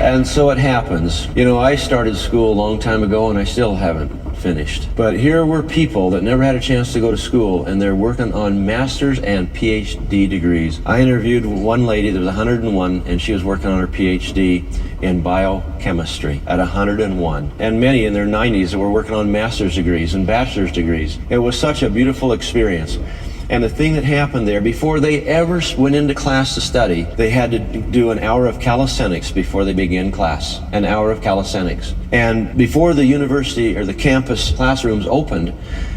And so it happens. You know, I started school a long time ago and I still haven't finished. But here were people that never had a chance to go to school and they're working on master's and PhD degrees. I interviewed one lady that was 101 and she was working on her PhD in biochemistry at 101. And many in their 90s that were working on master's degrees and bachelor's degrees. It was such a beautiful experience. And the thing that happened there, before they ever went into class to study, they had to do an hour of calisthenics before they began class. An hour of calisthenics. And before the university or the campus classrooms opened,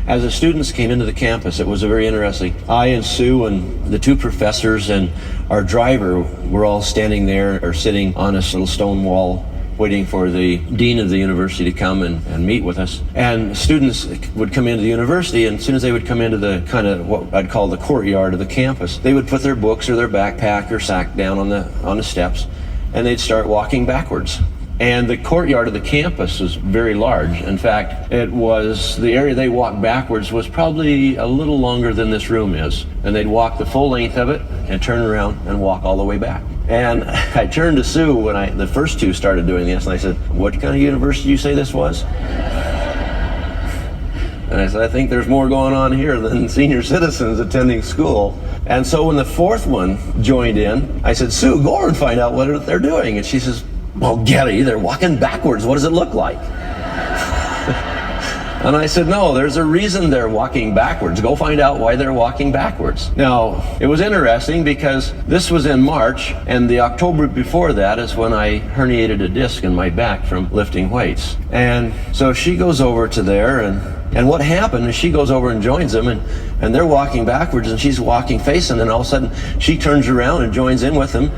as the students came into the campus, it was very interesting. I and Sue and the two professors and our driver were all standing there or sitting on this little stone wall waiting for the dean of the university to come and meet with us. And students would come into the university, and as soon as they would come into the kind of what I'd call the courtyard of the campus, they would put their books or their backpack or sack down on the steps, and they'd start walking backwards. And the courtyard of the campus was very large. In fact, it was, the area they walked backwards was probably a little longer than this room is. And they'd walk the full length of it and turn around and walk all the way back. And I turned to Sue when the first two started doing this, and I said, "What kind of university you say this was?" And I said, "I think there's more going on here than senior citizens attending school." And so when the fourth one joined in, I said, "Sue, go over and find out what they're doing." And she says, "Well, Gary, they're walking backwards. What does it look like?" And I said, "No, there's a reason they're walking backwards. Go find out why they're walking backwards." Now, it was interesting because this was in March, and the October before that is when I herniated a disc in my back from lifting weights. And so she goes over to there, and what happened is she goes over and joins them, and they're walking backwards, and she's walking facing, and all of a sudden she turns around and joins in with them.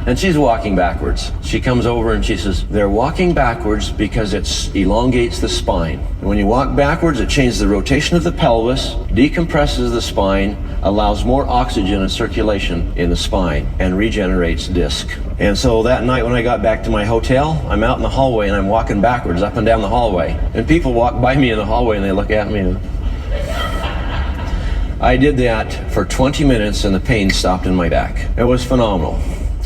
And she's walking backwards. She comes over and she says, "They're walking backwards because it elongates the spine. And when you walk backwards, it changes the rotation of the pelvis, decompresses the spine, allows more oxygen and circulation in the spine, and regenerates disc." And so that night when I got back to my hotel, I'm out in the hallway and I'm walking backwards up and down the hallway. And people walk by me in the hallway and they look at me. And I did that for 20 minutes and the pain stopped in my back. It was phenomenal.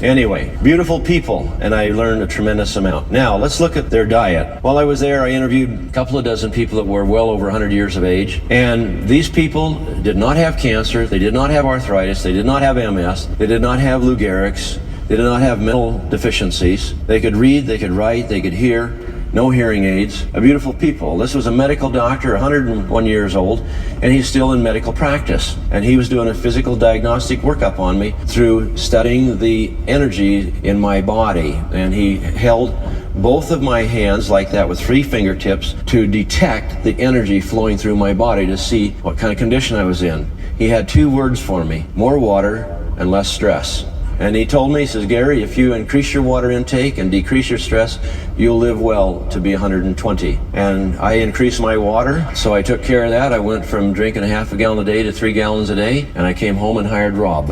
Anyway, beautiful people, and I learned a tremendous amount. Now, let's look at their diet. While I was there, I interviewed a couple of dozen people that were well over 100 years of age, and these people did not have cancer, they did not have arthritis, they did not have MS, they did not have Lou Gehrig's, they did not have mental deficiencies. They could read, they could write, they could hear, no hearing aids, a beautiful people. This was a medical doctor, 101 years old, and he's still in medical practice. And he was doing a physical diagnostic workup on me through studying the energy in my body. And he held both of my hands like that with 3 fingertips to detect the energy flowing through my body to see what kind of condition I was in. He had 2 words for me: more water and less stress. And he told me, he says, "Gary, if you increase your water intake and decrease your stress, you'll live well to be 120. And I increased my water, so I took care of that. I went from drinking a half a gallon a day to 3 gallons a day, and I came home and hired Rob.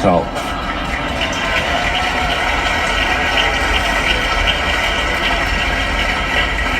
So.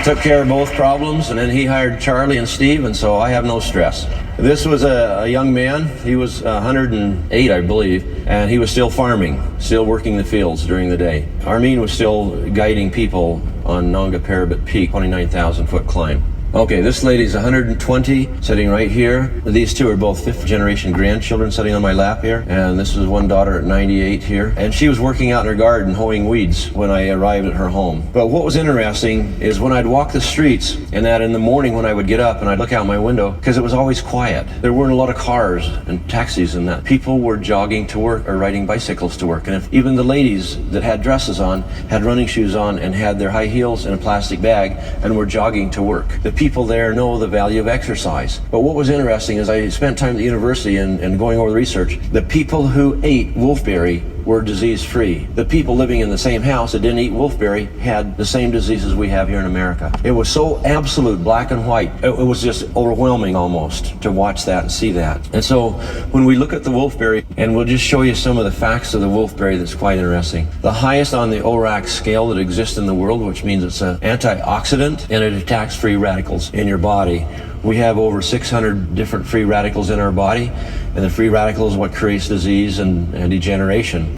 Took care of both problems, and then he hired Charlie and Steve, and so I have no stress. This was a young man. He was 108, I believe, and he was still farming, still working the fields during the day. Armin was still guiding people on Nanga Parbat Peak, 29,000-foot climb. Okay, this lady's 120, sitting right here. These two are both 5th-generation grandchildren sitting on my lap here. And this is one daughter at 98 here. And she was working out in her garden hoeing weeds when I arrived at her home. But what was interesting is when I'd walk the streets, and that in the morning when I would get up and I'd look out my window, because it was always quiet. There weren't a lot of cars and taxis and that. People were jogging to work or riding bicycles to work. And if even the ladies that had dresses on, had running shoes on, and had their high heels in a plastic bag, and were jogging to work. The people there know the value of exercise. But what was interesting is I spent time at the university and going over the research. The people who ate wolfberry were disease-free. The people living in the same house that didn't eat wolfberry had the same diseases we have here in America. It was so absolute, black and white. It was just overwhelming almost to watch that and see that. And so when we look at the wolfberry, and we'll just show you some of the facts of the wolfberry that's quite interesting. The highest on the ORAC scale that exists in the world, which means it's an antioxidant and it attacks free radicals in your body. We have over 600 different free radicals in our body, and the free radical is what creates disease and degeneration.